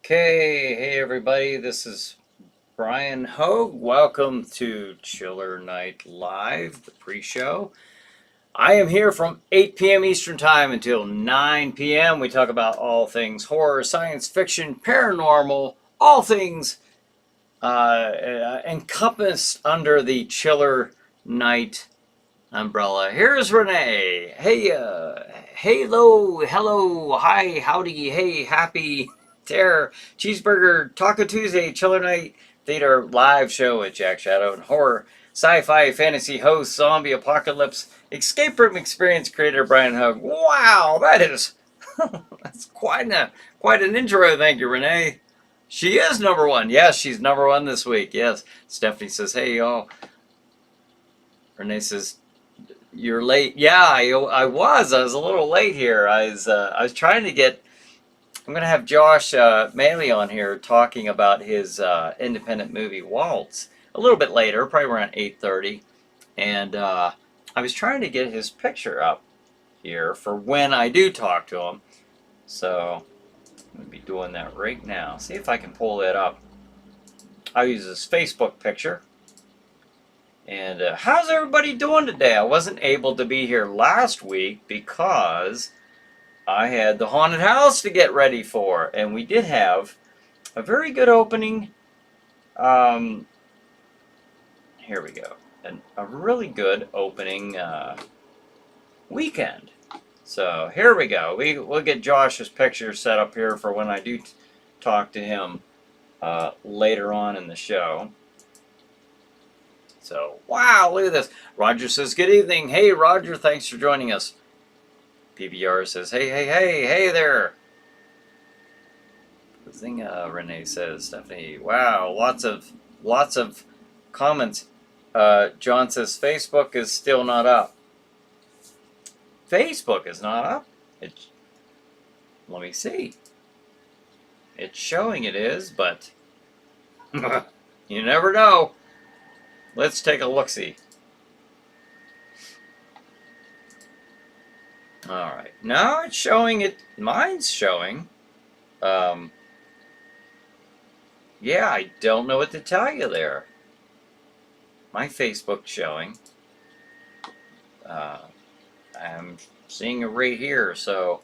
Okay, hey everybody, this is Brian Hogue. Welcome to Chiller Night Live, the pre-show. I am here from 8 p.m. Eastern Time until 9 p.m. We talk about all things horror, science fiction, paranormal, all things encompassed under the Chiller Night umbrella. Here's Renee. Hey, hello, hi, howdy, hey, happy, terror, cheeseburger, Taco Tuesday, Chiller Night Theater live show with Jack Shadow and horror, sci-fi, fantasy host, zombie apocalypse, escape room experience creator Brian Hogue. Wow, that is that's quite an intro. Thank you, Renee. She is number one. Yes, she's number one this week. Yes. Stephanie says, "Hey y'all." Renee says, "You're late." Yeah, I was. I was a little late here. I was trying to get. I'm gonna have Josh Maley on here talking about his independent movie Waltz a little bit later, probably around 8:30, and I was trying to get his picture up here for when I do talk to him. So I'm gonna be doing that right now. See if I can pull that up. I'll use his Facebook picture. And how's everybody doing today? I wasn't able to be here last week because I had the haunted house to get ready for, and we did have a very good opening. Um, Here we go, and a really good opening weekend. So here we go. We'll get Josh's picture set up here for when I do talk to him later on in the show. So wow, look at this. Roger says, "Good evening." Hey Roger, thanks for joining us. PBR says, hey there. Zinga, Renee says, Stephanie, wow, lots of comments. John says, Facebook is still not up. Facebook is not up? Let me see. It's showing it is, but you never know. Let's take a look-see. Alright, now it's showing it, mine's showing. Yeah, I don't know what to tell you there. My Facebook's showing. I'm seeing it right here, so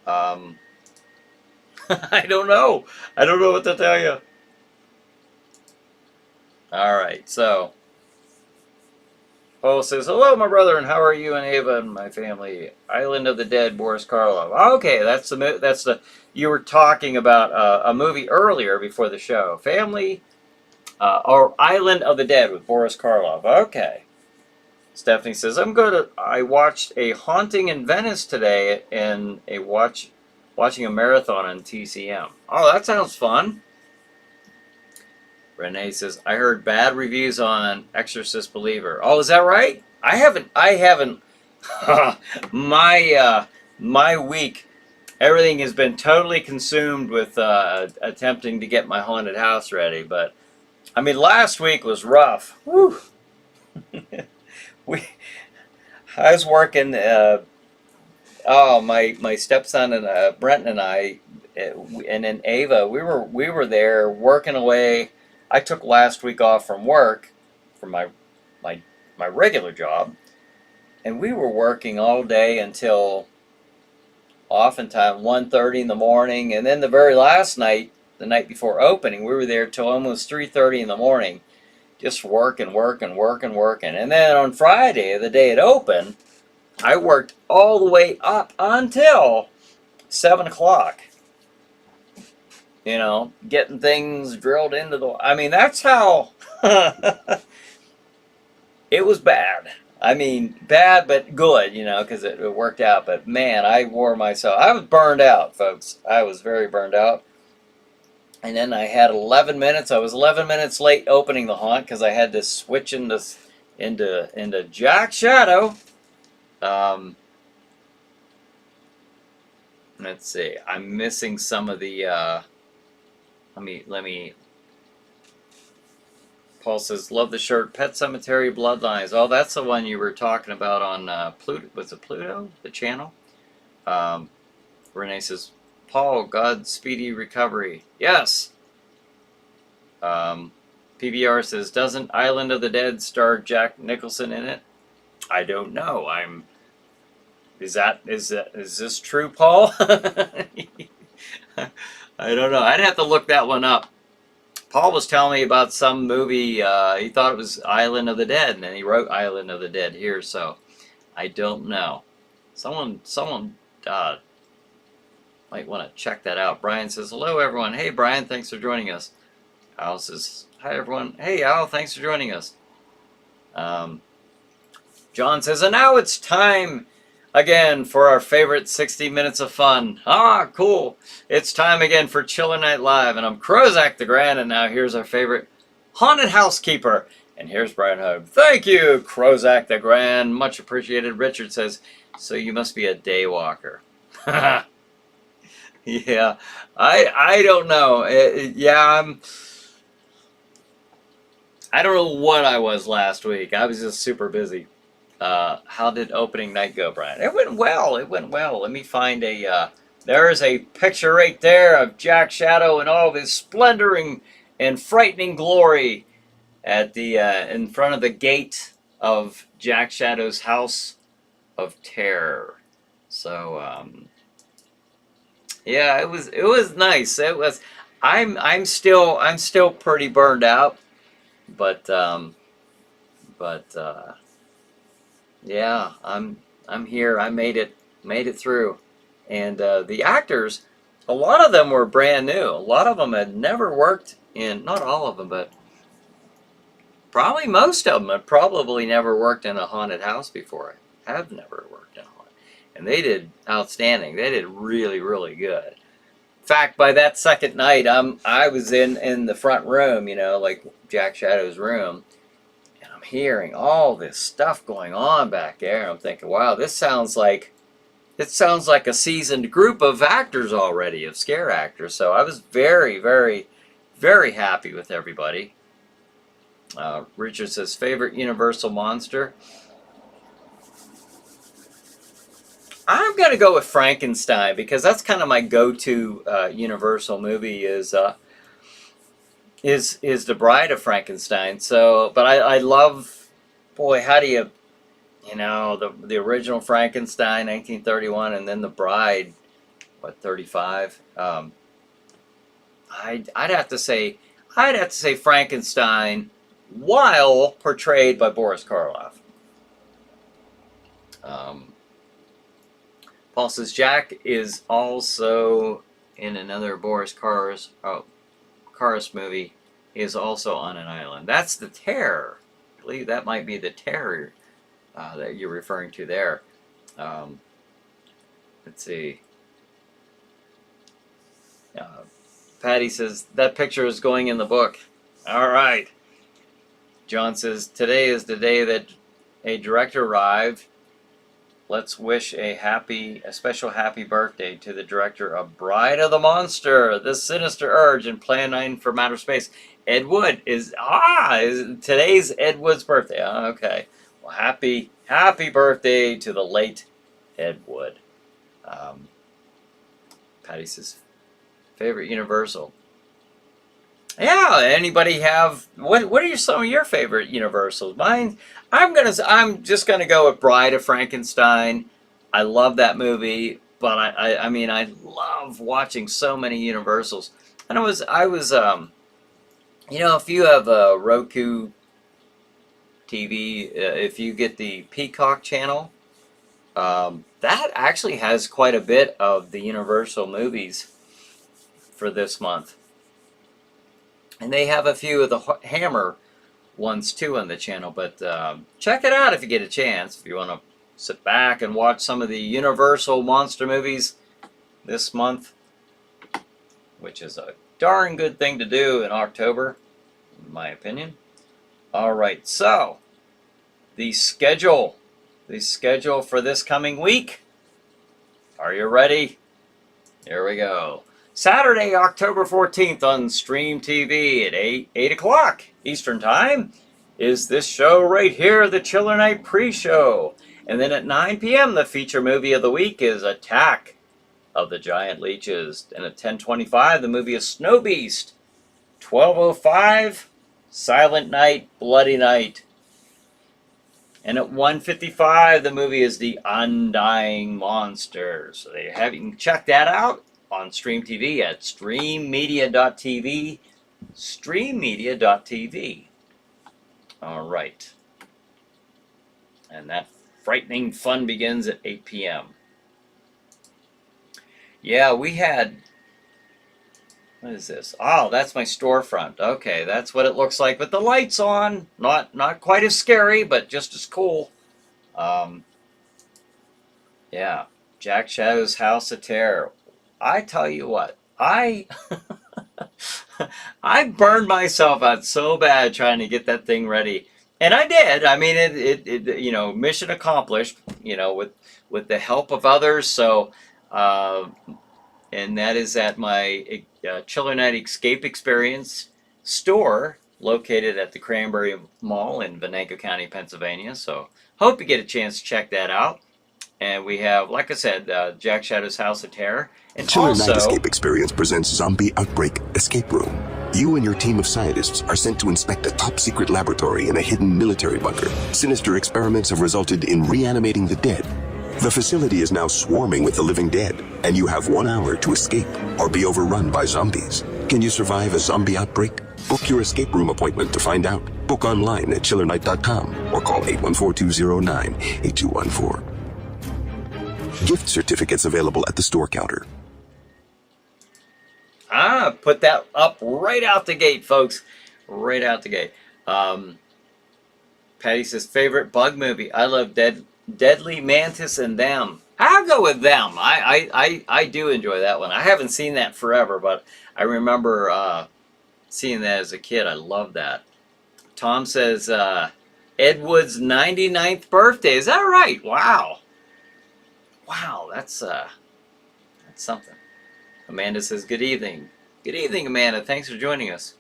I don't know. I don't know what to tell you. Alright, so Paul says, hello, my brother, and how are you and Ava and my family? Island of the Dead, Boris Karloff. Okay, that's the you were talking about a movie earlier before the show. Family or Island of the Dead with Boris Karloff. Okay. Stephanie says, I watched A Haunting in Venice today and watching a marathon on TCM. Oh, that sounds fun. Renee says, I heard bad reviews on Exorcist Believer. Oh, is that right? I haven't. My week, everything has been totally consumed with attempting to get my haunted house ready. But I mean, last week was rough. Whew. we, I was working. My stepson and Brenton and I, and then Ava, we were there working away. I took last week off from work, from my my regular job, and we were working all day until oftentimes 1:30 in the morning, and then the very last night, the night before opening, we were there till almost 3:30 in the morning, just working, and then on Friday, the day it opened, I worked all the way up until 7 o'clock. You know, getting things drilled into the. I mean, that's how. It was bad. I mean, bad but good, you know, because it worked out. But man, I wore myself. I was burned out, folks. I was very burned out. And then I had 11 minutes. I was 11 minutes late opening the haunt because I had to switch into Jack Shadow. Let's see. I'm missing some of the. Let me. Paul says, love the shirt. Pet Cemetery Bloodlines. Oh, that's the one you were talking about on Pluto. Was it Pluto? The channel? Renee says, Paul, Godspeedy recovery. Yes. PBR says, doesn't Island of the Dead star Jack Nicholson in it? I don't know. Is this true, Paul? I don't know. I'd have to look that one up. Paul was telling me about some movie. He thought it was Island of the Dead, and then he wrote Island of the Dead here. So I don't know. Someone might want to check that out. Brian says, hello, everyone. Hey, Brian, thanks for joining us. Al says, hi, everyone. Hey, Al, thanks for joining us. John says, and now it's time again for our favorite 60 minutes of fun. Ah, cool. It's time again for Chiller Night Live, and I'm Crozak the Grand, and now here's our favorite haunted housekeeper. And here's Brian Hug. Thank you, Crozak the Grand. Much appreciated. Richard says, so you must be a day walker. Yeah, I don't know. I don't know what I was last week. I was just super busy. How did opening night go, Brian? It went well. It went well. Let me find there is a picture right there of Jack Shadow in all of his splendor and frightening glory at the in front of the gate of Jack Shadow's house of terror. So yeah, it was nice. It was. I'm still pretty burned out, but yeah, I'm here. I made it through, and the actors, a lot of them were brand new. A lot of them had never worked in, not all of them, but probably most of them had probably never worked in a haunted house before. Have never worked in a haunted, and they did outstanding. They did really, really good. In fact, by that second night, I was in the front room, like Jack Shadow's room. I'm hearing all this stuff going on back there. I'm thinking, wow, it sounds like a seasoned group of actors already, of scare actors. So I was very, very, very happy with everybody. Richard says, favorite Universal monster? I'm going to go with Frankenstein, because that's kind of my go-to Universal movie is The Bride of Frankenstein. So, but I love, boy, how do you the original Frankenstein, 1931, and then The Bride, 35? I'd have to say Frankenstein, while portrayed by Boris Karloff. Paul says Jack is also in another Boris Karloff movie. He is also on an island. That's The Terror. I believe that might be The Terror that you're referring to there. Let's see. Patty says that picture is going in the book. All right. John says today is the day that a director arrived. Let's wish a special happy birthday to the director of Bride of the Monster, The Sinister Urge, and Plan 9 for Outer Space. Ed Wood is today's Ed Wood's birthday. Okay. Well, happy birthday to the late Ed Wood. Patty says favorite Universal. Yeah, anybody have what are some of your favorite Universals? Mine, I'm just gonna go with Bride of Frankenstein. I love that movie, but I mean I love watching so many Universals. And I was if you have a Roku TV, if you get the Peacock channel, that actually has quite a bit of the Universal movies for this month. And they have a few of the Hammer ones too on the channel. But check it out if you get a chance. If you want to sit back and watch some of the Universal monster movies this month, which is a darn good thing to do in October, in my opinion. All right, so the schedule for this coming week. Are you ready? Here we go. Saturday, October 14th on Stream TV at 8 o'clock Eastern Time is this show right here, the Chiller Night pre-show. And then at 9 p.m., the feature movie of the week is Attack of the Giant Leeches. And at 10:25, the movie is Snow Beast. 12:05, Silent Night, Bloody Night. And at 1:55, the movie is The Undying Monster. So there you have it. You can check that out on Stream TV at streammedia.tv. Streammedia.tv. All right. And that frightening fun begins at 8 p.m. Yeah, we had... What is this? Oh, that's my storefront. Okay, that's what it looks like with the lights on. Not quite as scary, but just as cool. Yeah, Jack Shadow's House of Terror. I tell you what, I burned myself out so bad trying to get that thing ready, and I did. I mean, it mission accomplished. With the help of others. So, and that is at my Chiller Night Escape Experience store located at the Cranberry Mall in Venango County, Pennsylvania. So, hope you get a chance to check that out. And we have, like I said, Jack Shadow's House of Terror. And Chiller also, Night Escape Experience presents Zombie Outbreak Escape Room. You and your team of scientists are sent to inspect a top-secret laboratory in a hidden military bunker. Sinister experiments have resulted in reanimating the dead. The facility is now swarming with the living dead, and you have 1 hour to escape or be overrun by zombies. Can you survive a zombie outbreak? Book your escape room appointment to find out. Book online at chillernight.com or call 814-209-8214. Gift certificates available at the store counter. Put that up right out the gate, folks. Right out the gate. Patty says, favorite bug movie. I love Deadly Mantis and Them. I'll go with Them. I do enjoy that one. I haven't seen that forever, but I remember seeing that as a kid. I love that. Tom says, Ed Wood's 99th birthday. Is that right? Wow. Wow, that's something. Amanda says, good evening. Good evening, Amanda. Thanks for joining us.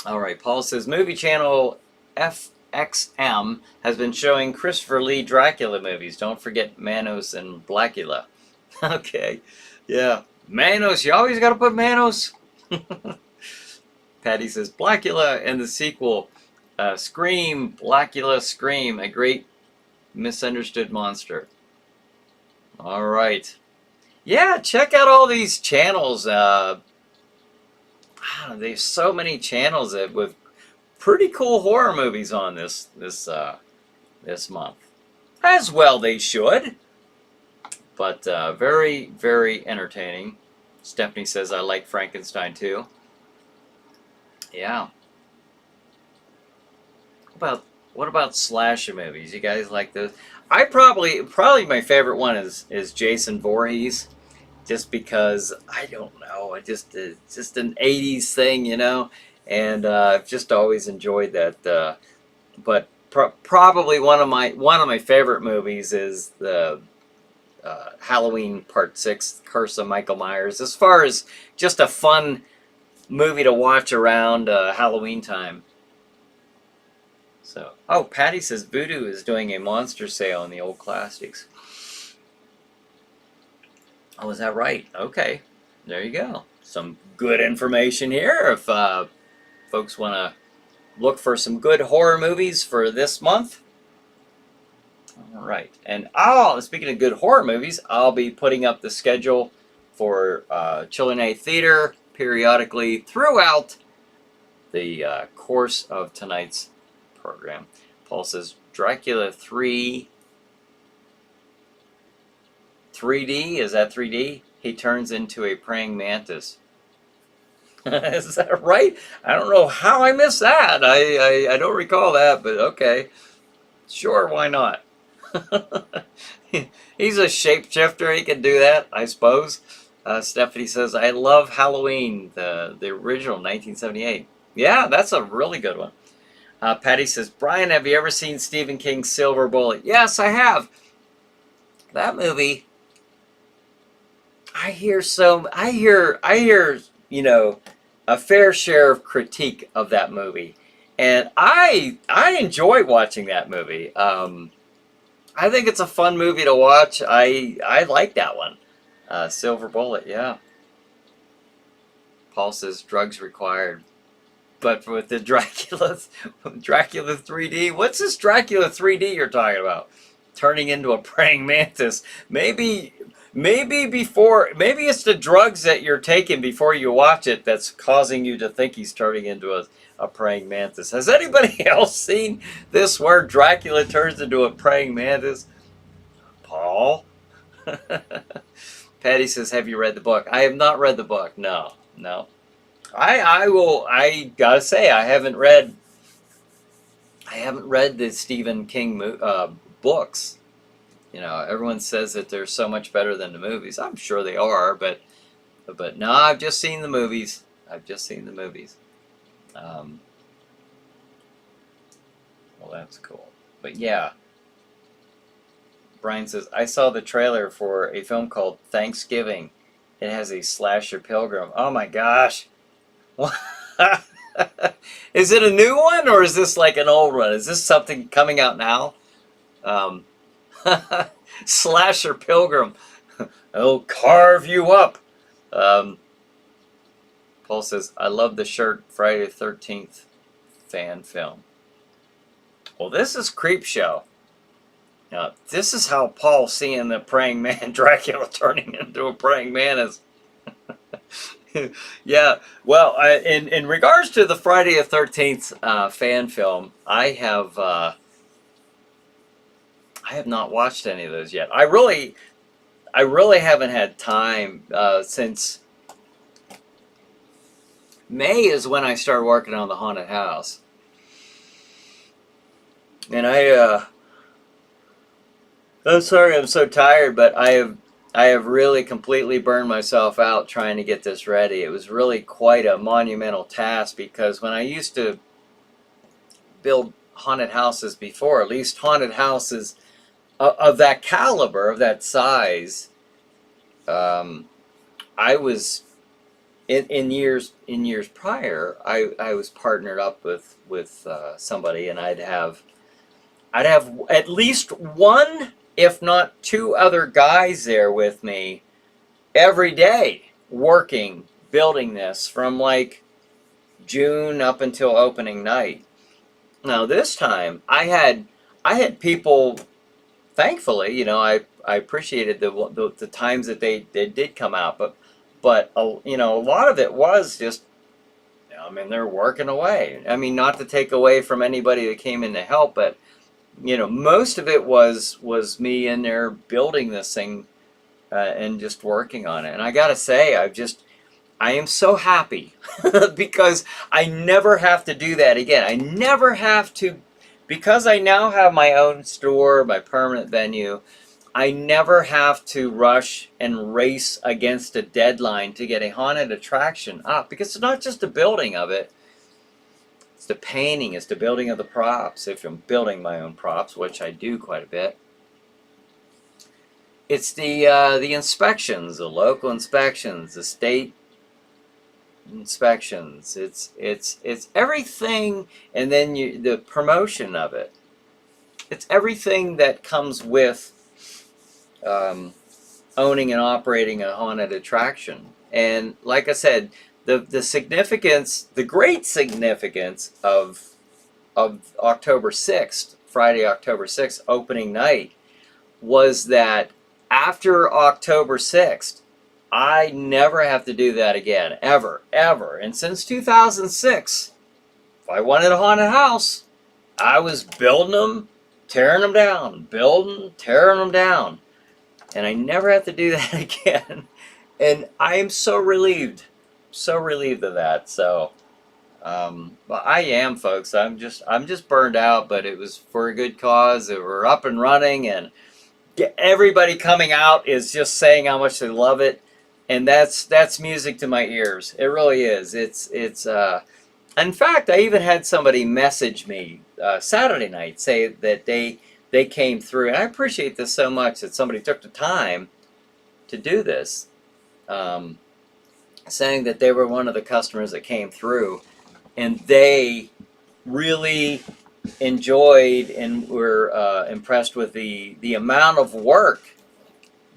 All right, Paul says, movie channel FXM has been showing Christopher Lee Dracula movies. Don't forget Manos and Blackula. Okay, yeah. Manos, you always got to put Manos. Patty says, Blackula and the sequel, Scream, Blackula, Scream, a great misunderstood monster. All right. Yeah, check out all these channels. There's so many channels with pretty cool horror movies on this month. As well they should. But very, very entertaining. Stephanie says, I like Frankenstein too. Yeah. What about slasher movies? You guys like those? I probably my favorite one is Jason Voorhees, just because I don't know, it's just an '80s thing, and I've just always enjoyed that. But probably one of my favorite movies is the Halloween Part 6, Curse of Michael Myers. As far as just a fun movie to watch around Halloween time. So, Patty says Voodoo is doing a monster sale on the old classics. Oh, is that right? Okay, there you go. Some good information here if folks want to look for some good horror movies for this month. All right, and speaking of good horror movies, I'll be putting up the schedule for Chiller Night Theater periodically throughout the course of tonight's program. Paul says Dracula 3 3D, is that 3D? He turns into a praying mantis. Is that right? I don't know how I missed that. I don't recall that, but okay. Sure, why not? He's a shapeshifter. He can do that, I suppose. Stephanie says, I love Halloween, the original 1978. Yeah, that's a really good one. Patty says, Brian, have you ever seen Stephen King's Silver Bullet? Yes, I have. That movie, I hear, a fair share of critique of that movie. And I enjoy watching that movie. I I think it's a fun movie to watch. I like that one. Silver Bullet, yeah. Paul says drugs required. But with the Dracula 3D, what's this Dracula 3D you're talking about? Turning into a praying mantis. Maybe it's the drugs that you're taking before you watch it that's causing you to think he's turning into a praying mantis. Has anybody else seen this where Dracula turns into a praying mantis? Paul? Patty says, have you read the book? I have not read the book. No. I gotta say, I haven't read the Stephen King books. You know, everyone says that they're so much better than the movies. I'm sure they are, but no, I've just seen the movies. Well, that's cool. But yeah, Brian says, I saw the trailer for a film called Thanksgiving. It has a slasher pilgrim. Oh my gosh. Is it a new one or is this like an old one? Is this something coming out now? Slasher Pilgrim. I'll carve you up. Paul says, I love the shirt. Friday the 13th fan film. Well, this is Creepshow. Now, this is how Paul's seeing the praying man Dracula turning into a praying mantis. Yeah, well, in regards to the Friday the 13th fan film, I have not watched any of those yet. I really haven't had time since May is when I started working on the haunted house, and I'm sorry I'm so tired, but I have really completely burned myself out trying to get this ready. It was really quite a monumental task because when I used to build haunted houses before, at least haunted houses of that caliber, of that size, I was in years prior. I was partnered up with somebody, and I'd have at least one, if not two other guys there with me every day working, building this from like June up until opening night. Now this time I had people, thankfully, you know, I appreciated the times that they did come out, but you know, a lot of it was just, I mean, they're working away. I mean, not to take away from anybody that came in to help, but you know, most of it was me in there building this thing and just working on it. And I gotta say, I am so happy because I never have to do that again. I never have to, because I now have my own store, my permanent venue. I never have to rush and race against a deadline to get a haunted attraction up, because it's not just the building of it. It's the painting, it's the building of the props, if I'm building my own props, which I do quite a bit. It's the inspections, the local inspections, the state inspections. It's everything, and then the promotion of it. It's everything that comes with owning and operating a haunted attraction. And like I said, the significance, the great significance of October 6th, Friday, October 6th, opening night, was that after October 6th, I never have to do that again, ever. And since 2006, if I wanted a haunted house, I was building them, tearing them down, building, tearing them down. And I never have to do that again. And I am so relieved of that. So, well, I am, folks. I'm just burned out, but it was for a good cause. We're up and running, and everybody coming out is just saying how much they love it, and that's music to my ears. It really is. It's in fact, I even had somebody message me Saturday night, say that they came through, and I appreciate this so much that somebody took the time to do this. Saying that they were one of the customers that came through, and they really enjoyed and were impressed with the amount of work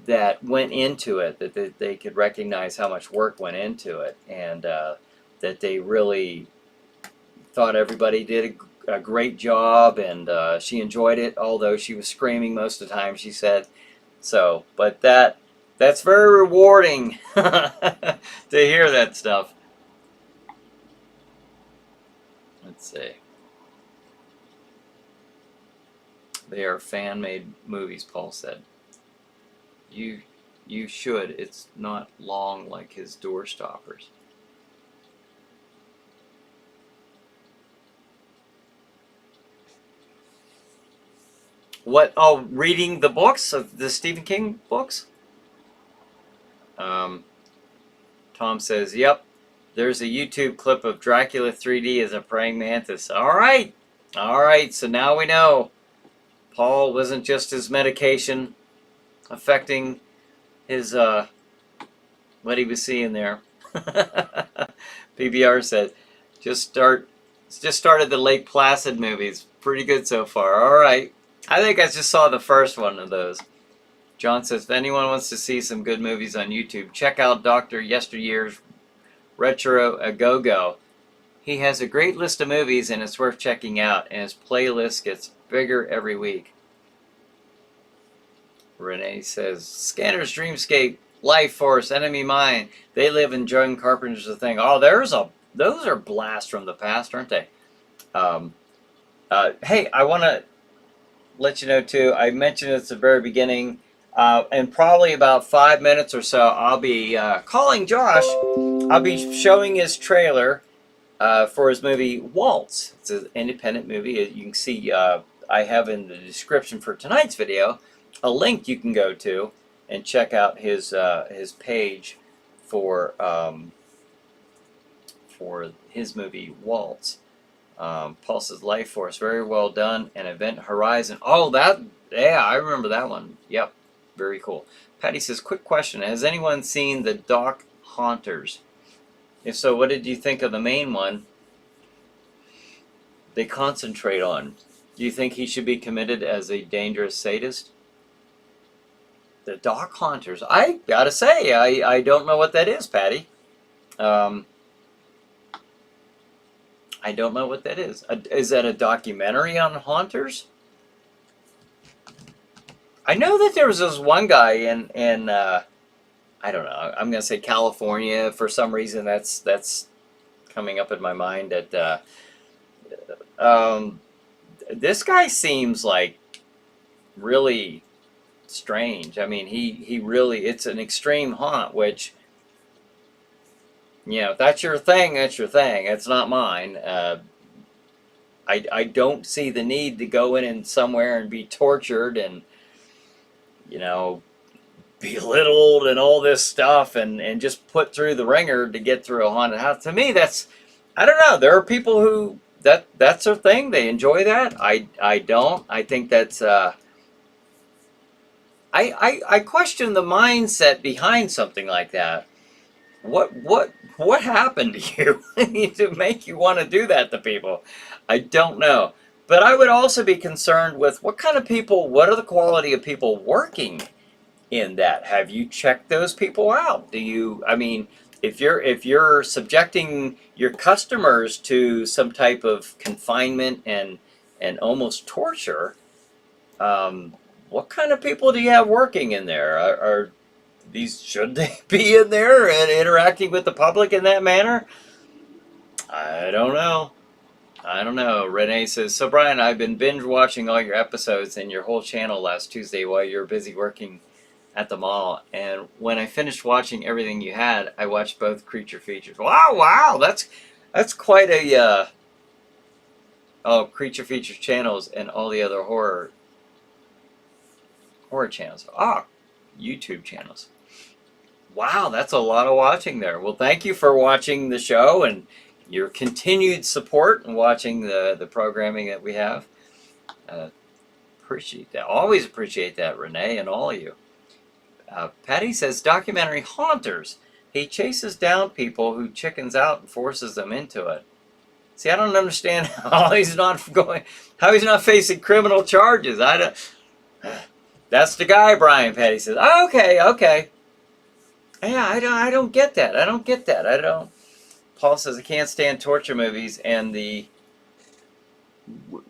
that went into it, that they could recognize how much work went into it, and that they really thought everybody did a great job, and she enjoyed it, although she was screaming most of the time, she said. So, but that's very rewarding to hear that stuff. Let's see. They are fan-made movies, Paul said. You should. It's not long like his door stoppers. What? Oh, reading the books of the Stephen King books? Tom says, yep, there's a YouTube clip of Dracula 3D as a praying mantis. All right. All right. So now we know Paul wasn't just his medication affecting his, what he was seeing there. PBR said, just started the Lake Placid movies. Pretty good so far. All right. I think I just saw the first one of those. John says, if anyone wants to see some good movies on YouTube, check out Dr. Yesteryear's Retro A Go-Go. He has a great list of movies, and it's worth checking out, and his playlist gets bigger every week. Renee says, Scanners, Dreamscape, Life Force, Enemy Mine. They live in John Carpenter's The Thing. Oh, those are blasts from the past, aren't they? Hey, I want to let you know too, I mentioned at the very beginning, in probably about 5 minutes or so, I'll be calling Josh. I'll be showing his trailer for his movie Waltz. It's an independent movie. You can see I have in the description for tonight's video a link you can go to and check out his page for his movie Waltz. Pulse's Life Force, very well done, and Event Horizon. Oh, yeah, I remember that one. Yep, very cool. Patty says, quick question, has anyone seen the Doc Haunters? If so, what did you think of the main one they concentrate on? Do you think he should be committed as a dangerous sadist? The Doc Haunters. I gotta say, I don't know what that is, Patty. I don't know what that is. Is that a documentary on haunters? I know that there was this one guy in I don't know, I'm going to say California. For some reason, that's coming up in my mind. That this guy seems like really strange. I mean, he really, it's an extreme haunt, which, you know, if that's your thing, that's your thing. It's not mine. I don't see the need to go in somewhere and be tortured and, you know, belittled and all this stuff and just put through the ringer to get through a haunted house. To me, that's, I don't know. There are people who that's their thing. They enjoy that. I don't. I think that's I question the mindset behind something like that. What happened to you to make you want to do that to people? I don't know. But I would also be concerned with what kind of people, what are the quality of people working in that? Have you checked those people out? Do you, I mean, if you're subjecting your customers to some type of confinement and almost torture, what kind of people do you have working in there? Are these, should they be in there and interacting with the public in that manner? I don't know. I don't know. Renee says, so Brian, I've been binge watching all your episodes and your whole channel last Tuesday while you were busy working at the mall. And when I finished watching everything you had, I watched both creature features. Wow, that's quite a creature feature channels and all the other horror channels. YouTube channels. Wow, that's a lot of watching there. Well, thank you for watching the show and your continued support and watching the programming that we have. Appreciate that. Always appreciate that, Renee, and all of you. Patty says, documentary Haunters. He chases down people who chickens out and forces them into it. See, I don't understand how he's not facing criminal charges. I don't. That's the guy, Brian Petty says. Oh, okay. Yeah, I don't get that. I don't. Paul says I can't stand torture movies, and the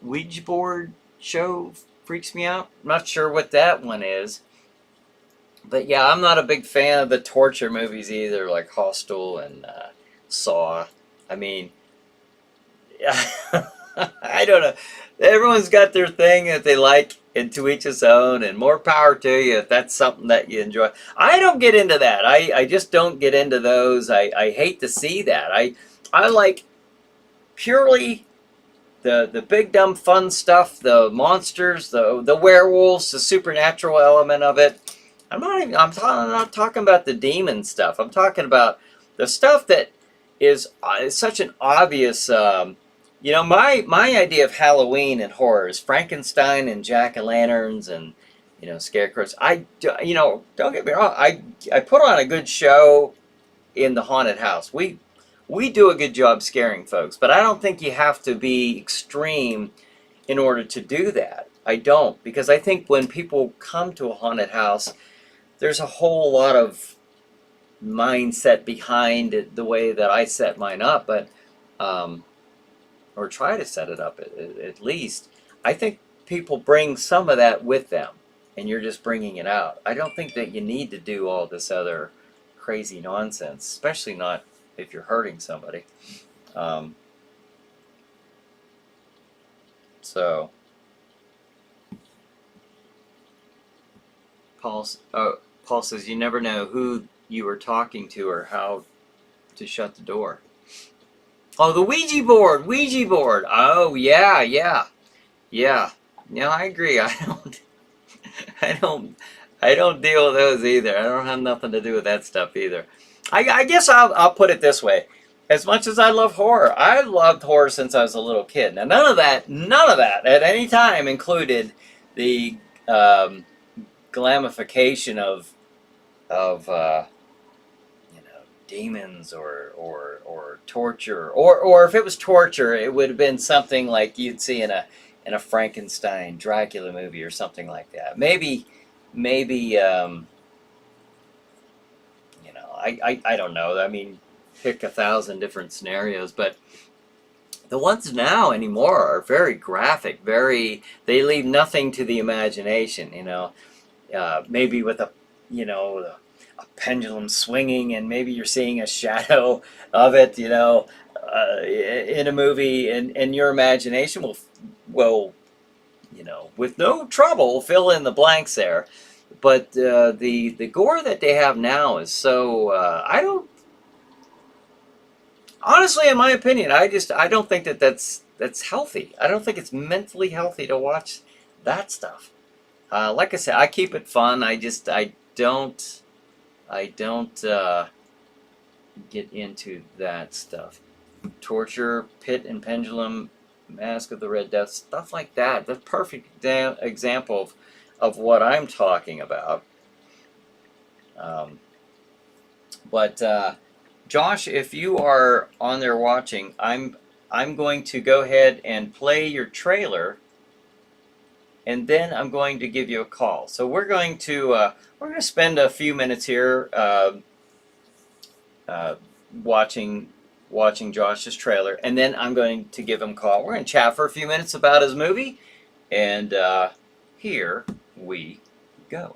Ouija board show freaks me out. I'm not sure what that one is. But yeah, I'm not a big fan of the torture movies either, like Hostel and Saw. I mean, I don't know. Everyone's got their thing that they like, and to each his own, and more power to you if that's something that you enjoy. I don't get into that. I just don't get into those. I hate to see that. I like purely the big dumb fun stuff, the monsters, the werewolves, the supernatural element of it. I'm not talking about the demon stuff. I'm talking about the stuff that is such an obvious. My idea of Halloween and horror is Frankenstein and jack-o'-lanterns and scarecrows. Don't get me wrong. I put on a good show in the haunted house. We do a good job scaring folks, but I don't think you have to be extreme in order to do that. I don't, because I think when people come to a haunted house, there's a whole lot of mindset behind it, the way that I set mine up, but or try to set it up at least. I think people bring some of that with them, and you're just bringing it out. I don't think that you need to do all this other crazy nonsense, especially not if you're hurting somebody. So Paul says you never know who you are talking to or how to shut the door. Oh, the Ouija board. Oh, yeah. No, I agree. I don't deal with those either. I don't have nothing to do with that stuff either. I guess I'll put it this way. As much as I love horror, I loved horror since I was a little kid. Now, none of that at any time included the glamification of demons or torture, or if it was torture, it would have been something like you'd see in a Frankenstein Dracula movie or something like that. Maybe I don't know. I mean, pick 1,000 different scenarios, but the ones now anymore are very graphic. They leave nothing to the imagination. Maybe with a pendulum swinging, and maybe you're seeing a shadow of it, in a movie, and your imagination will, with no trouble fill in the blanks there. But the gore that they have now is so honestly, in my opinion, I don't think that's healthy. I don't think it's mentally healthy to watch that stuff. Like I said, I keep it fun. I don't get into that stuff. Torture, Pit and Pendulum, Mask of the Red Death, stuff like that. The perfect example of what I'm talking about. But Josh, if you are on there watching, I'm going to go ahead and play your trailer, and then I'm going to give you a call. So we're going to spend a few minutes here watching Josh's trailer, and then I'm going to give him a call. We're going to chat for a few minutes about his movie, and here we go.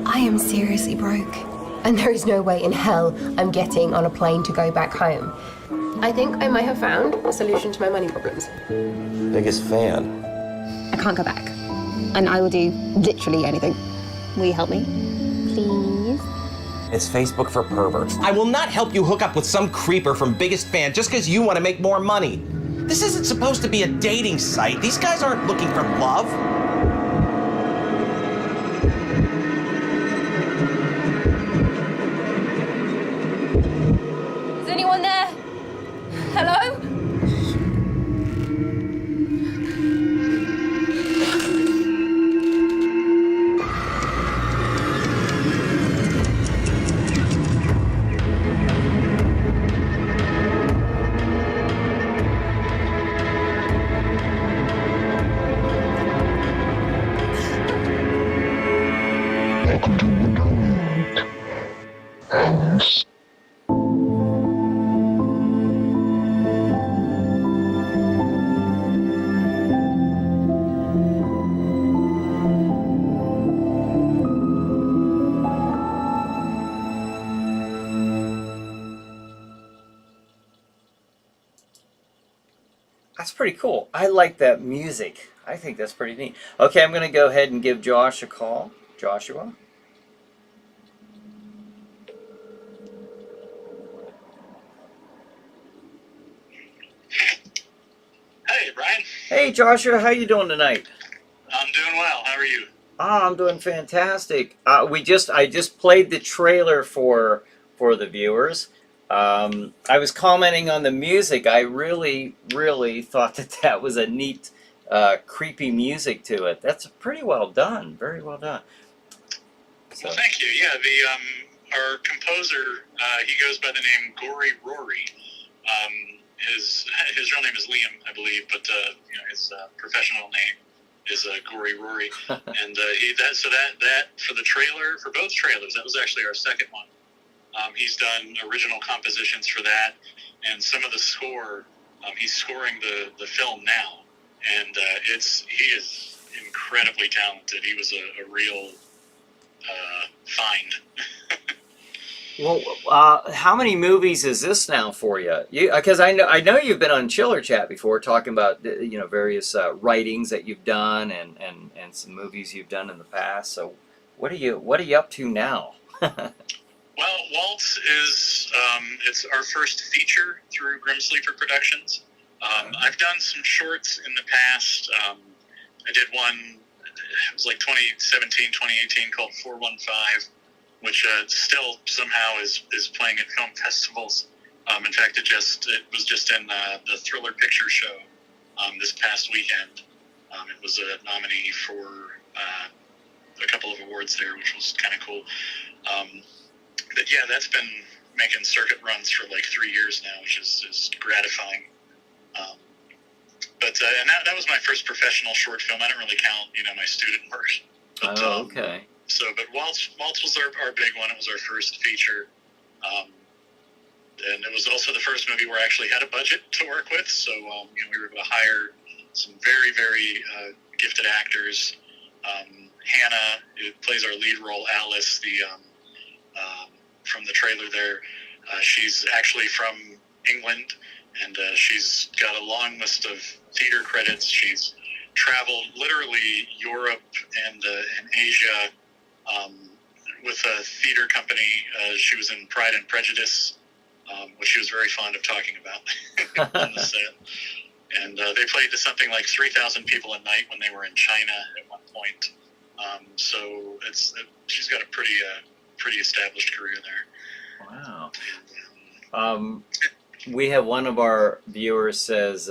I am seriously broke, and there is no way in hell I'm getting on a plane to go back home. I think I might have found a solution to my money problems. Biggest fan. I can't go back, and I will do literally anything. Will you help me? Please? It's Facebook for perverts. I will not help you hook up with some creeper from Biggest Fan just because you want to make more money. This isn't supposed to be a dating site. These guys aren't looking for love. Is anyone there? Hello? That's pretty cool. I like that music. I think that's pretty neat. Okay, I'm going to go ahead and give Josh a call. Joshua? Hey, Brian. Hey, Joshua, how you doing tonight? I'm doing well. How are you? I'm doing fantastic. I just played the trailer for the viewers. I was commenting on the music. I really, really thought that was a neat, creepy music to it. That's pretty well done. Very well done. So. Well, thank you. Yeah, our composer, he goes by the name Gory Rory. His real name is Liam, I believe, but his professional name is Gory Rory. And that for the trailer, for both trailers, that was actually our second one. He's done original compositions for that, and some of the score. He's scoring the film now, and he is incredibly talented. He was a real find. Well, how many movies is this now for you? Because I know you've been on Chiller Chat before, talking about various writings that you've done and some movies you've done in the past. So, what are you up to now? Well, Waltz is it's our first feature through Grim Sleeper Productions. I've done some shorts in the past. I did one. It was like 2017, 2018, called 415. Which still somehow is playing at film festivals. In fact, it was just in the Thriller Picture Show this past weekend. It was a nominee for a couple of awards there, which was kind of cool. But yeah, that's been making circuit runs for like 3 years now, which is gratifying. But that was my first professional short film. I don't really count, my student work. But, okay. But Waltz was our big one. It was our first feature. And it was also the first movie where I actually had a budget to work with. So, we were able to hire some very, very gifted actors. Hannah, who plays our lead role, Alice, from the trailer there, she's actually from England, and she's got a long list of theater credits. She's traveled literally Europe and Asia with a theater company. She was in Pride and Prejudice, which she was very fond of talking about on the set. And they played to something like 3,000 people a night when they were in China at one point. So she's got a pretty established career there. Wow. We have one of our viewers says,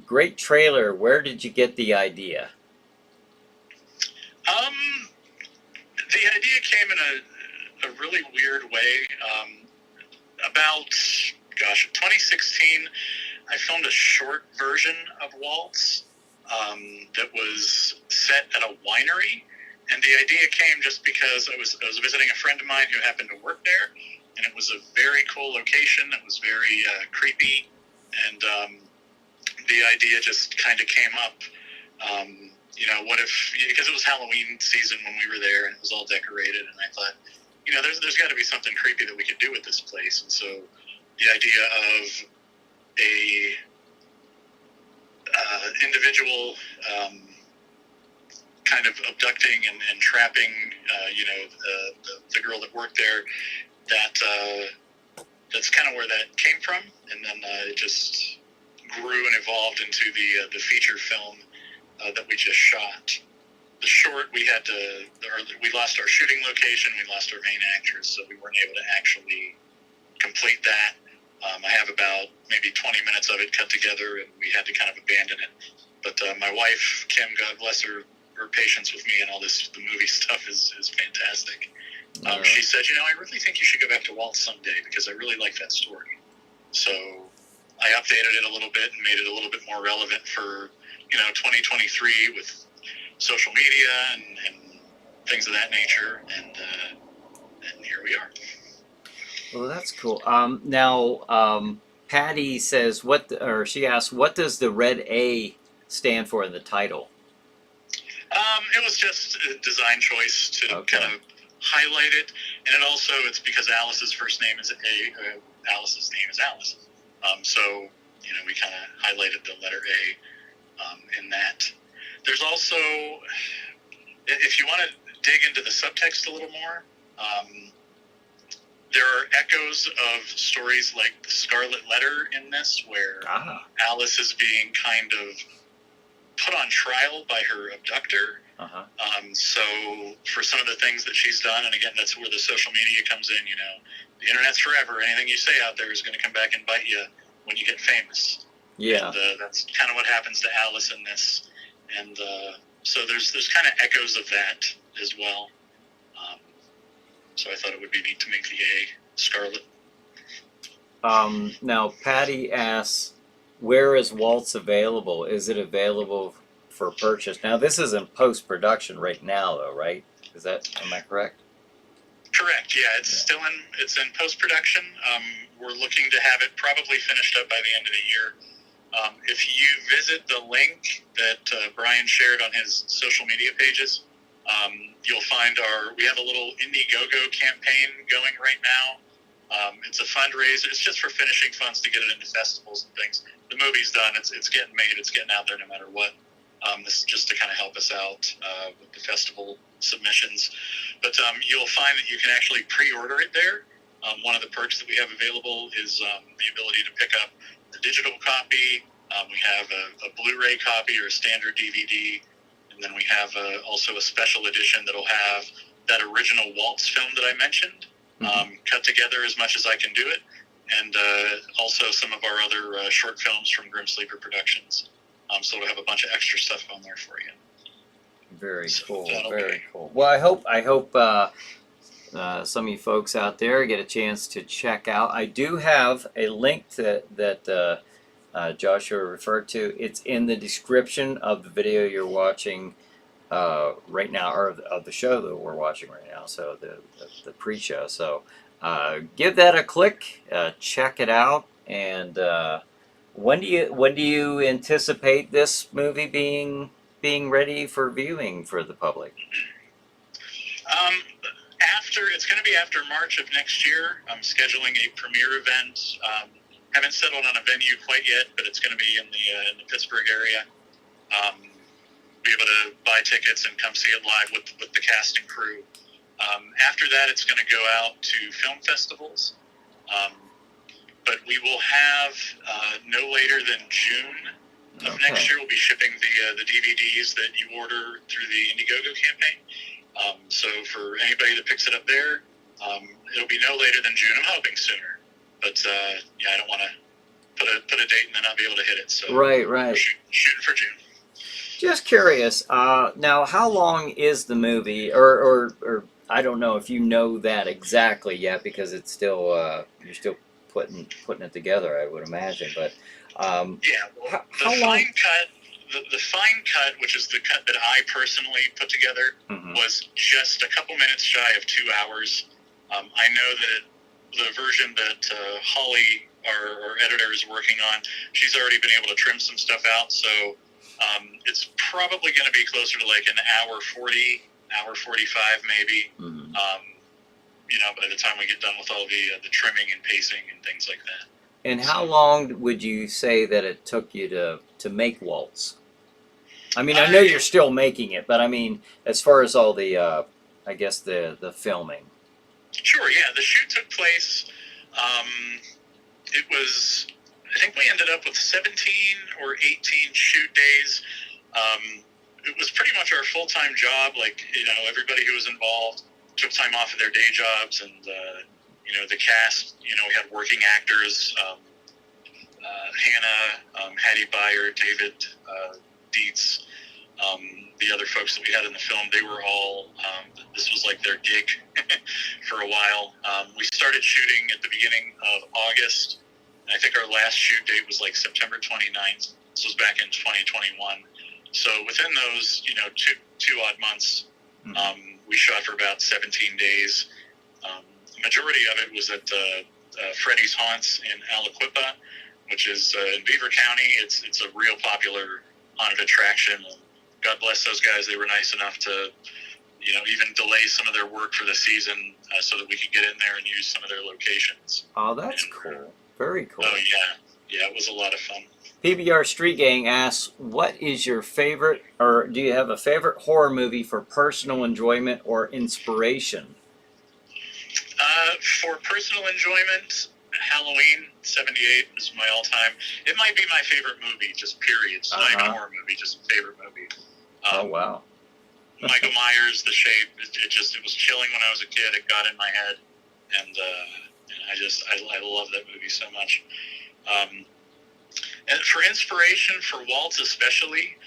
great trailer. Where did you get the idea? The idea came in a really weird way. About 2016, I filmed a short version of Waltz that was set at a winery, and the idea came just because I was visiting a friend of mine who happened to work there, and it was a very cool location. It was very creepy, and the idea just kind of came up. What if, because it was Halloween season when we were there and it was all decorated, and I thought, there's got to be something creepy that we could do with this place. And so the idea of a individual kind of abducting and trapping, the girl that worked there, that's kind of where that came from. And then it just grew and evolved into the feature film that we just shot. The short, we lost our shooting location, we lost our main actress, so we weren't able to actually complete that. I have about maybe 20 minutes of it cut together, and we had to kind of abandon it. But my wife, Kim, God bless her patience with me and all this, the movie stuff is fantastic. She said, I really think you should go back to Waltz someday, because I really like that story. So I updated it a little bit and made it a little bit more relevant for 2023 with social media and things of that nature, and here we are. Well, that's cool. Now, Patty says, she asks, what does the red A stand for in the title? It was just a design choice to kind of highlight it, and it's because Alice's first name is Alice's name is Alice. So we kind of highlighted the letter A in that. There's also, if you want to dig into the subtext a little more, there are echoes of stories like the Scarlet Letter in this, where Alice is being kind of put on trial by her abductor. So for some of the things that she's done, and again, that's where the social media comes in, the internet's forever. Anything you say out there is going to come back and bite you when you get famous. Yeah. And that's kind of what happens to Alice in this. And so there's kind of echoes of that as well. So I thought it would be neat to make the A Scarlet. Now, Patty asks, where is Waltz available? Is it available for purchase? Now, this is in post-production right now, though, right? Am I correct? Correct. Yeah, it's in post-production. We're looking to have it probably finished up by the end of the year. If you visit the link that Brian shared on his social media pages, you'll find we have a little Indiegogo campaign going right now. It's a fundraiser. It's just for finishing funds to get it into festivals and things. The movie's done. It's getting made. It's getting out there no matter what. This is just to kind of help us out with the festival submissions. But you'll find that you can actually pre-order it there. One of the perks that we have available is the ability to pick up the digital copy. We have a Blu-ray copy or a standard DVD. And then we have also a special edition that'll have that original Waltz film that I mentioned, cut together as much as I can do it, and also some of our other short films from Grim Sleeper Productions. So we'll have a bunch of extra stuff on there for you. Very cool. Very cool. Well, I hope some of you folks out there get a chance to check out. I do have a link that Joshua referred to. It's in the description of the video you're watching right now, or of the show that we're watching right now. So the pre-show. So give that a click, check it out, and when do you anticipate this movie being ready for viewing for the public? It's going to be after March of next year. I'm scheduling a premiere event. Haven't settled on a venue quite yet, but it's going to be in the Pittsburgh area. Be able to buy tickets and come see it live with the cast and crew. After that, it's going to go out to film festivals. But we will have no later than June of next year. We'll be shipping the DVDs that you order through the Indiegogo campaign. So for anybody that picks it up there, it'll be no later than June. I'm hoping sooner. But I don't want to put a date and then not be able to hit it. So right. Shooting for June. Just curious. Now, how long is the movie? Or I don't know if you know that exactly yet, because it's still you're still putting it together, I would imagine. But the fine cut, which is the cut that I personally put together, was just a couple minutes shy of 2 hours. I know that the version that Holly, our editor, is working on, she's already been able to trim some stuff out, so it's probably going to be closer to like an hour 40, hour 45 maybe. By the time we get done with all the trimming and pacing and things like that. And how long would you say that it took you to make Waltz? I mean, I know you're still making it, but I mean, as far as all the, I guess the filming. Sure, yeah. The shoot took place, I think we ended up with 17 or 18 shoot days. It was pretty much our full-time job. Like, everybody who was involved took time off of their day jobs, and, the cast, we had working actors, Hannah, Hattie Beyer, David Dietz, the other folks that we had in the film, they were all, this was like their gig for a while. We started shooting at the beginning of August. I think our last shoot date was like September 29th. This was back in 2021. So within those, two odd months, we shot for about 17 days. The majority of it was at Freddy's Haunts in Aliquippa, which is in Beaver County. It's a real popular haunted attraction. God bless those guys. They were nice enough to, even delay some of their work for the season so that we could get in there and use some of their locations. Oh, that's cool. Very cool. Oh, yeah. yeah, it was a lot of fun. PBR Street Gang asks, what is your favorite, or do you have a favorite horror movie for personal enjoyment or inspiration? For personal enjoyment, Halloween '78 is my all-time. It might be my favorite movie, just period. It's not even a horror movie, just a favorite movie. Oh, wow. Michael Myers, The Shape, it was chilling when I was a kid. It got in my head, and I love that movie so much. And for inspiration, for Waltz especially,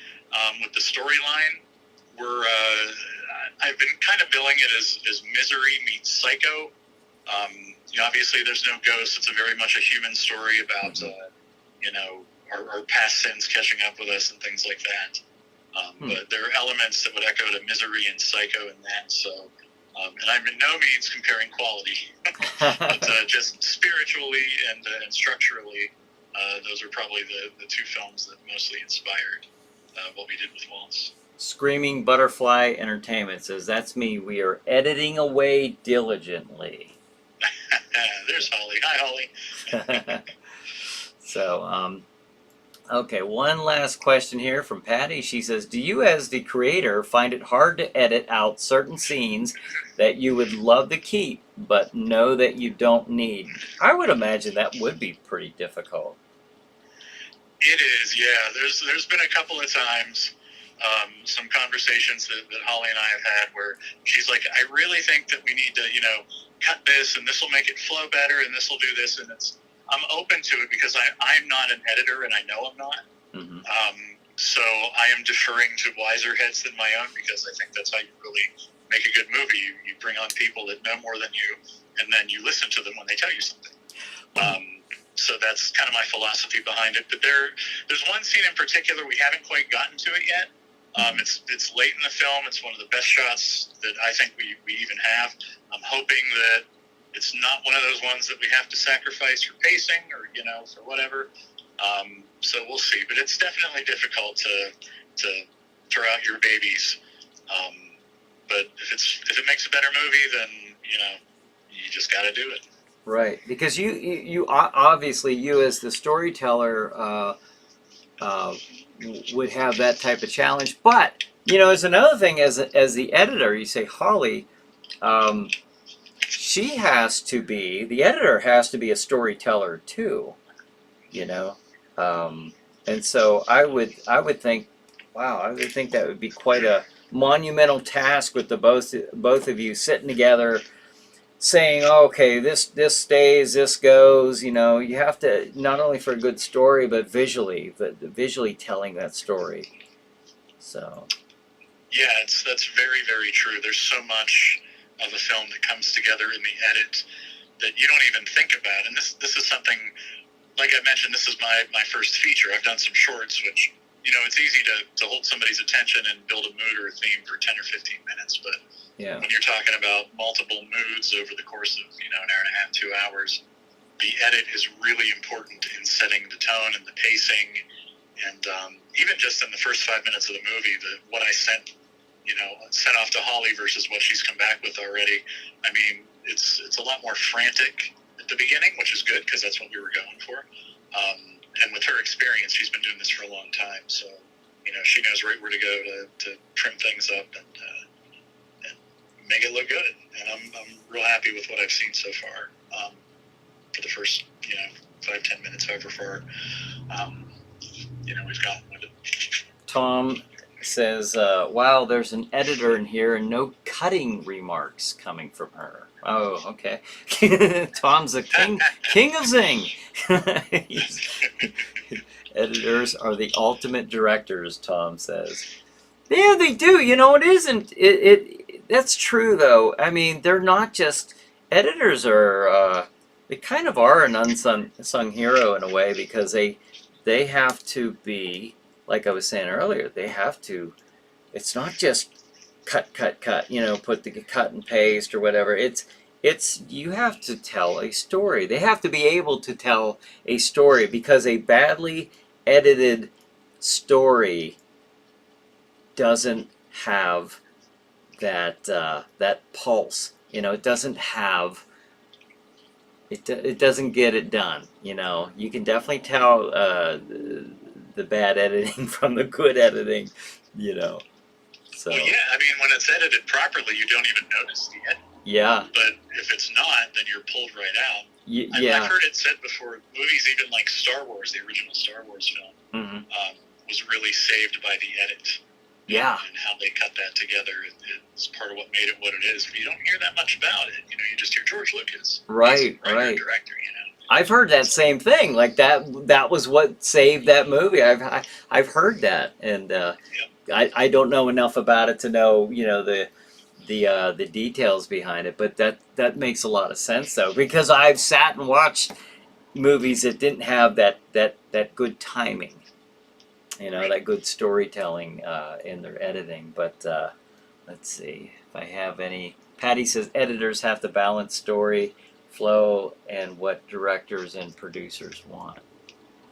with the storyline, I've been kind of billing it as Misery meets Psycho. Obviously, there's no ghosts. It's very much a human story about, our past sins catching up with us and things like that. But there are elements that would echo to Misery and Psycho in that. So, and I'm in no means comparing quality, but just spiritually and structurally, those are probably the two films that mostly inspired what we did with Waltz. Screaming Butterfly Entertainment says, that's me. We are editing away diligently. There's Holly. Hi, Holly. So, okay, one last question here from Patty. She says, do you as the creator find it hard to edit out certain scenes that you would love to keep but know that you don't need? I would imagine that would be pretty difficult. It is, yeah. There's been a couple of times, some conversations that Holly and I have had where she's like, I really think that we need to, cut this and this will make it flow better and this will do this, and I'm open to it because I'm not an editor and I know I'm not. Mm-hmm. So I am deferring to wiser heads than my own because I think that's how you really make a good movie. You bring on people that know more than you, and then you listen to them when they tell you something. So that's kind of my philosophy behind it. But there's one scene in particular, we haven't quite gotten to it yet. It's late in the film. It's one of the best shots that I think we even have. I'm hoping that it's not one of those ones that we have to sacrifice for pacing or, for whatever. So we'll see. But it's definitely difficult to throw out your babies. But if it makes a better movie, then, you just got to do it. Right, because you obviously, you as the storyteller would have that type of challenge. But, there's another thing as the editor, you say, Holly, the editor has to be a storyteller too, and so I would think, wow, I would think that would be quite a monumental task with the both of you sitting together, saying, okay, this stays, this goes. You have to, not only for a good story, but visually telling that story. So. Yeah, that's very, very true. There's so much of a film that comes together in the edit that you don't even think about. And this is something, like I mentioned, this is my first feature. I've done some shorts, which, it's easy to hold somebody's attention and build a mood or a theme for 10 or 15 minutes. But yeah, when you're talking about multiple moods over the course of, an hour and a half, 2 hours, the edit is really important in setting the tone and the pacing. And even just in the first 5 minutes of the movie, what I sent off to Holly versus what she's come back with already. I mean, it's a lot more frantic at the beginning, which is good because that's what we were going for. And with her experience, she's been doing this for a long time, so she knows right where to go to trim things up and make it look good. And I'm real happy with what I've seen so far for the first 5-10 minutes, however far we've gotten with it. Tom says, wow, there's an editor in here and no cutting remarks coming from her. Oh, okay. Tom's the king of Zing. Editors are the ultimate directors, Tom says. Yeah, they do. It isn't. That's true, though. I mean, they're not just... Editors are... they kind of are an unsung hero in a way, because they have to be... Like I was saying earlier, they have to, it's not just cut, put the cut and paste or whatever. It's you have to tell a story. They have to be able to tell a story, because a badly edited story doesn't have that pulse. It doesn't have it doesn't get it done. You know, you can definitely tell the bad editing from the good editing. You know, so Well, yeah, I mean, when it's edited properly, you don't even notice the edit. yeah, But if it's not, then you're pulled right out. yeah. I've heard it said before, movies even like Star Wars, the original Star Wars film, Hmm. was really saved by the edit. Yeah. And how they cut that together. It's part of what made it what it is. But you don't hear that much about it. You know, you just hear George Lucas. Right, He's a writer, right. director, you know. I've heard that same thing. Like that was what saved that movie. I've heard that, and I don't know enough about it to know, you know, the details behind it. But that makes a lot of sense though, because I've sat and watched movies that didn't have that good timing. You know, that good storytelling in their editing. But let's see if I have any. Patty says editors have to balance story, flow, and what directors and producers want.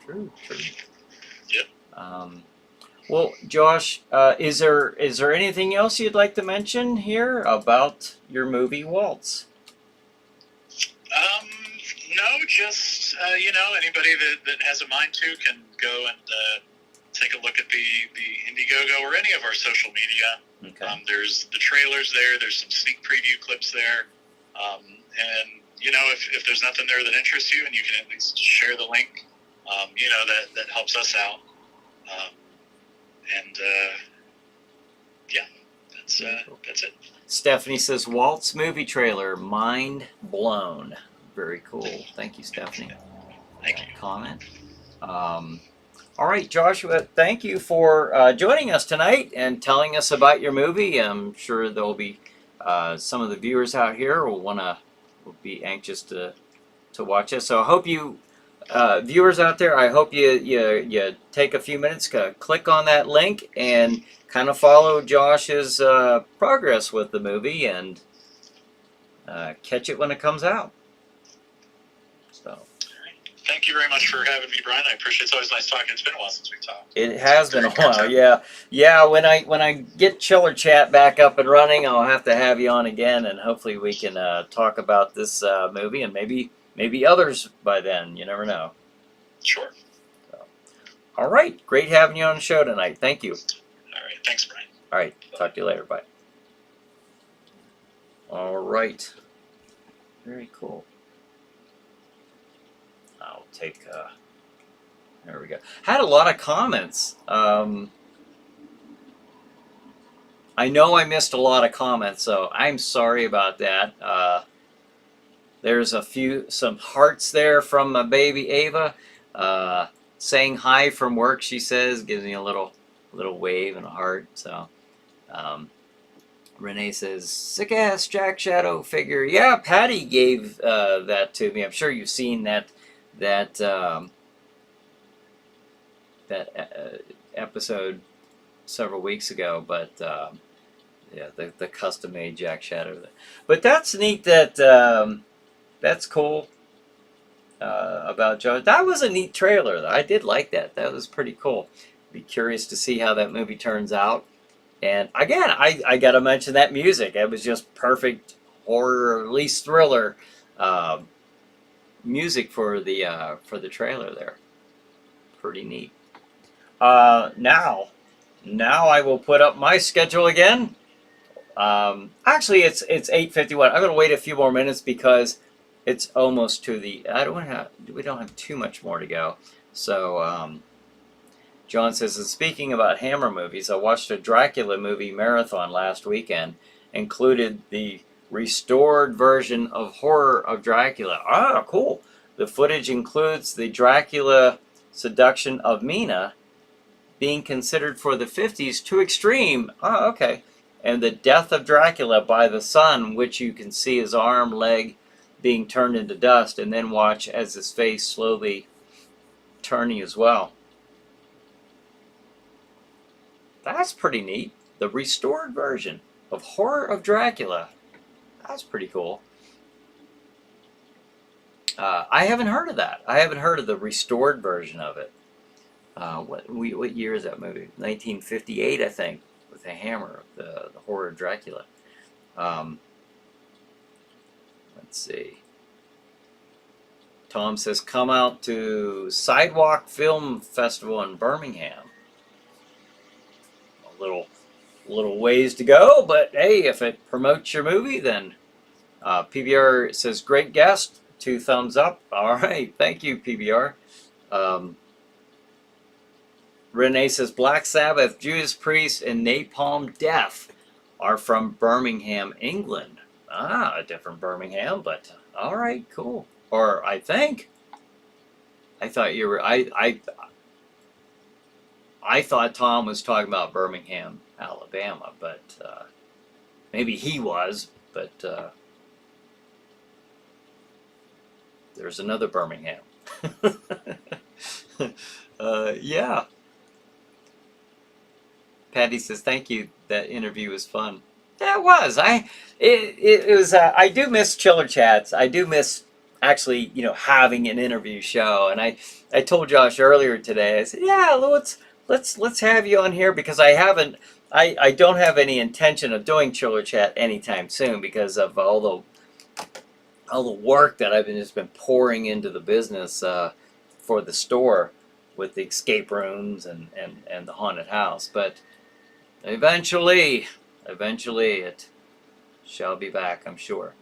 True. Yep. Well, Josh, is there anything else you'd like to mention here about your movie Waltz? No, just you know, anybody that has a mind to can go and take a look at the Indiegogo or any of our social media. Okay. There's the trailers there. There's some sneak preview clips there. And, you know, if there's nothing there that interests you and you can at least share the link, you know, that helps us out. Yeah, that's it. Stephanie says Waltz movie trailer, mind blown. Very cool. Thank you, Stephanie. Thank you. Comment. All right, Joshua, thank you for joining us tonight and telling us about your movie. I'm sure there'll be some of the viewers out here will be anxious to watch it. So I hope you viewers out there, I hope you take a few minutes, click on that link, and kind of follow Josh's progress with the movie and catch it when it comes out. So. Thank you very much for having me, Brian. I appreciate it. It's always nice talking. It's been a while since we talked. It has been a Very while, content. yeah. When I get Chiller Chat back up and running, I'll have to have you on again, and hopefully we can talk about this movie and maybe others by then. You never know. Sure. All right, great having you on the show tonight. Thank you. All right. Thanks, Brian. All right, talk to you later. Bye. All right. Very cool. I'll take. There we go. Had a lot of comments. I know I missed a lot of comments, so I'm sorry about that. There's some hearts there from my baby Ava, saying hi from work. She says, gives me a little wave and a heart. So, Renee says, sick ass Jack Shadow figure. Yeah, Patty gave that to me. I'm sure you've seen that episode several weeks ago, but yeah, the custom made Jack Shadow. But that's neat. That's cool about Joe. That was a neat trailer, though. I did like that. That was pretty cool. Be curious to see how that movie turns out. And again, I got to mention that music. It was just perfect horror, or at least thriller music for the trailer there. Pretty neat. Now I will put up my schedule again. Actually, it's 8:51. I'm gonna wait a few more minutes because it's almost to the. We don't have too much more to go. So John says, and speaking about Hammer movies, I watched a Dracula movie marathon last weekend. Included the restored version of Horror of Dracula. Ah, cool. The footage includes the Dracula seduction of Mina being considered for the 50s too extreme. Oh, okay. And the death of Dracula by the sun, which you can see his arm, leg being turned into dust, and then watch as his face slowly turning as well. That's pretty neat. The restored version of Horror of Dracula. That's pretty cool. I haven't heard of that. I haven't heard of the restored version of it. What year is that movie? 1958, I think, with the Hammer, the Horror of Dracula. Let's see. Tom says, come out to Sidewalk Film Festival in Birmingham. A little ways to go, but hey, if it promotes your movie, then PBR says, great guest, 2 thumbs up. All right, thank you, PBR. Renee says, Black Sabbath, Judas Priest, and Napalm Death are from Birmingham, England. A different Birmingham, but all right, cool. Or I think. I thought you were. I thought Tom was talking about Birmingham, Alabama, but maybe he was. But there's another Birmingham. Yeah. Patty says, thank you. That interview was fun. Yeah, it was. It was. I do miss Chiller Chats. I do miss actually, having an interview show. And I told Josh earlier today. I said, yeah, let's have you on here, because I don't have any intention of doing Chiller Chat anytime soon because of all the work that I've just been pouring into the business for the store with the escape rooms and the haunted house. But eventually it shall be back, I'm sure.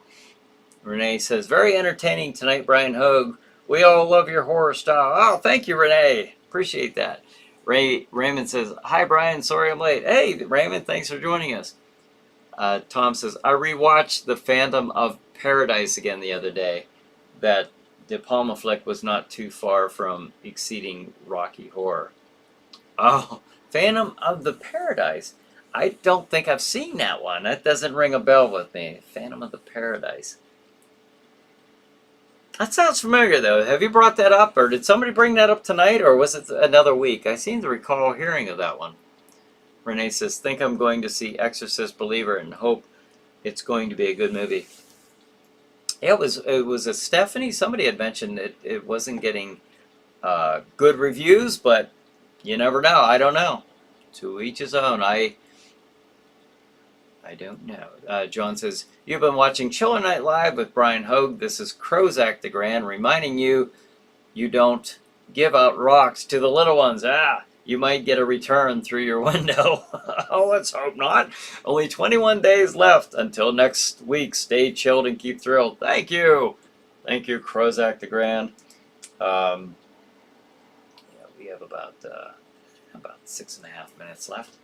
Renee says, very entertaining tonight, Brian Hogue. We all love your horror style. Oh, thank you, Renee. Appreciate that. Raymond says, hi, Brian. Sorry I'm late. Hey, Raymond, thanks for joining us. Tom says, I rewatched The Phantom of Paradise again the other day. That De Palma flick was not too far from exceeding Rocky Horror. Oh, Phantom of the Paradise. I don't think I've seen that one. That doesn't ring a bell with me. Phantom of the Paradise. That sounds familiar, though. Have you brought that up, or did somebody bring that up tonight, or was it another week? I seem to recall hearing of that one. Renee says, think I'm going to see Exorcist Believer and hope it's going to be a good movie. Yeah, it was a Stephanie. Somebody had mentioned it wasn't getting good reviews, but you never know. I don't know. To each his own. I don't know. John says, you've been watching Chiller Night Live with Brian Hogue. This is Crozak the Grand reminding you don't give out rocks to the little ones. You might get a return through your window. Oh, let's hope not. Only 21 days left until next week. Stay chilled and keep thrilled. Thank you. Thank you, Crozak the Grand. Yeah, we have about 6.5 minutes left.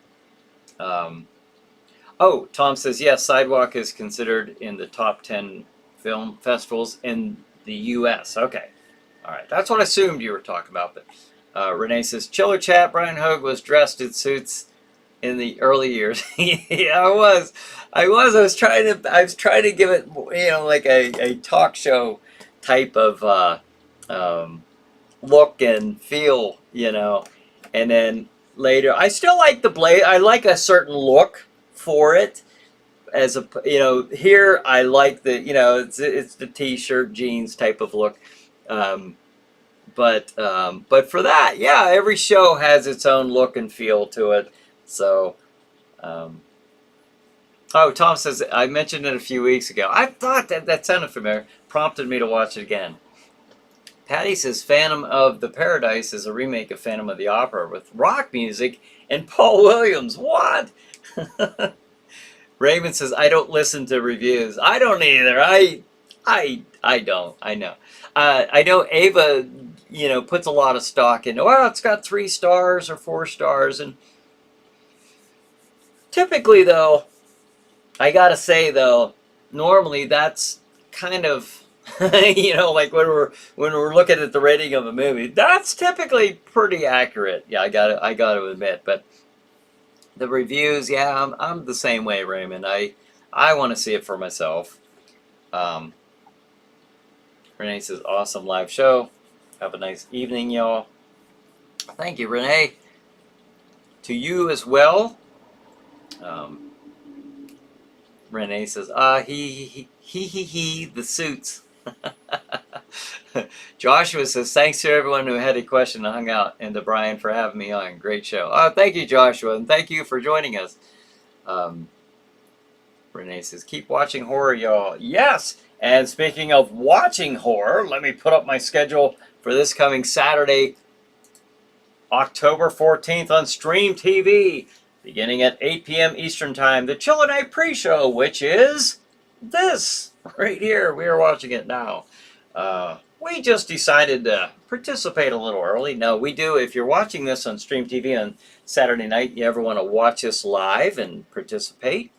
Oh, Tom says, yes, Sidewalk is considered in the top 10 film festivals in the U.S. Okay. All right. That's what I assumed you were talking about. But Renee says, Chiller Chat, Brian Hogue was dressed in suits in the early years. Yeah, I was. I was trying to give it, like a talk show type of look and feel, And then later, I still like the blaze. I like a certain look for it, as a here I like the it's the t-shirt jeans type of look, but for that, yeah, every show has its own look and feel to it. So oh, Tom says, I mentioned it a few weeks ago. I thought that sounded familiar, prompted me to watch it again. Patty says Phantom of the Paradise is a remake of Phantom of the Opera with rock music and Paul Williams. What? Raymond says, I don't listen to reviews. I don't either. I don't. I know. I know Ava, puts a lot of stock in, it's got 3 stars or 4 stars. And typically, though, I gotta say, though, normally that's kind of, like when we're looking at the rating of a movie, that's typically pretty accurate. Yeah, I gotta admit. But the reviews, yeah, I'm the same way, Raymond. I want to see it for myself. Renee says, awesome live show. Have a nice evening, y'all. Thank you, Renee. To you as well. Renee says, the suits. Joshua says, thanks to everyone who had a question and hung out, and to Brian for having me on. Great show. Oh, thank you, Joshua, and thank you for joining us. Renee says, keep watching horror, y'all. Yes, And speaking of watching horror, let me put up my schedule for this coming Saturday, October 14th on Stream TV, beginning at 8 p.m. Eastern Time, the Chiller Night pre-show, which is this right here. We are watching it now. We just decided to participate a little early. No, we do. If you're watching this on Stream TV on Saturday night, you ever want to watch us live and participate,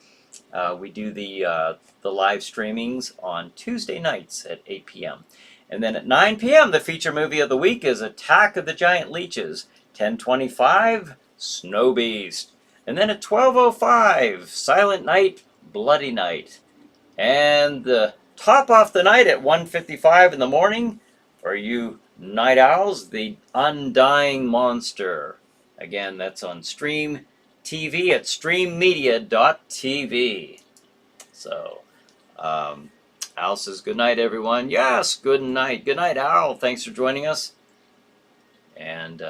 we do the live streamings on Tuesday nights at 8 p.m. And then at 9 p.m., the feature movie of the week is Attack of the Giant Leeches. 10:25, Snow Beast. And then at 12:05, Silent Night, Bloody Night. And the top off the night at 1:55 in the morning, for you night owls, The Undying Monster. Again, that's on Stream TV at streammedia.tv. So, Al says, good night, everyone. Yes, good night. Good night, Al. Thanks for joining us. And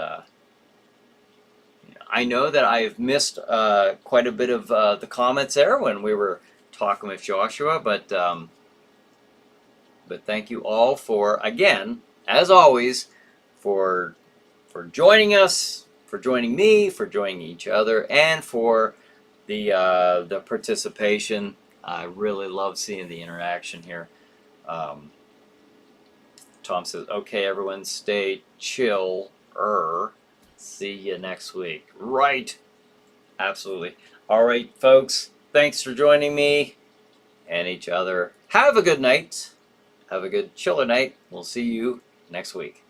I know that I've missed quite a bit of the comments there when we were talking with Joshua, but thank you all for, again, as always, for joining us, for joining me, for joining each other, and for the participation. I really love seeing the interaction here. Tom says, okay, everyone, stay chill. See you next week. Right. Absolutely. All right, folks. Thanks for joining me and each other. Have a good night. Have a good chiller night. We'll see you next week.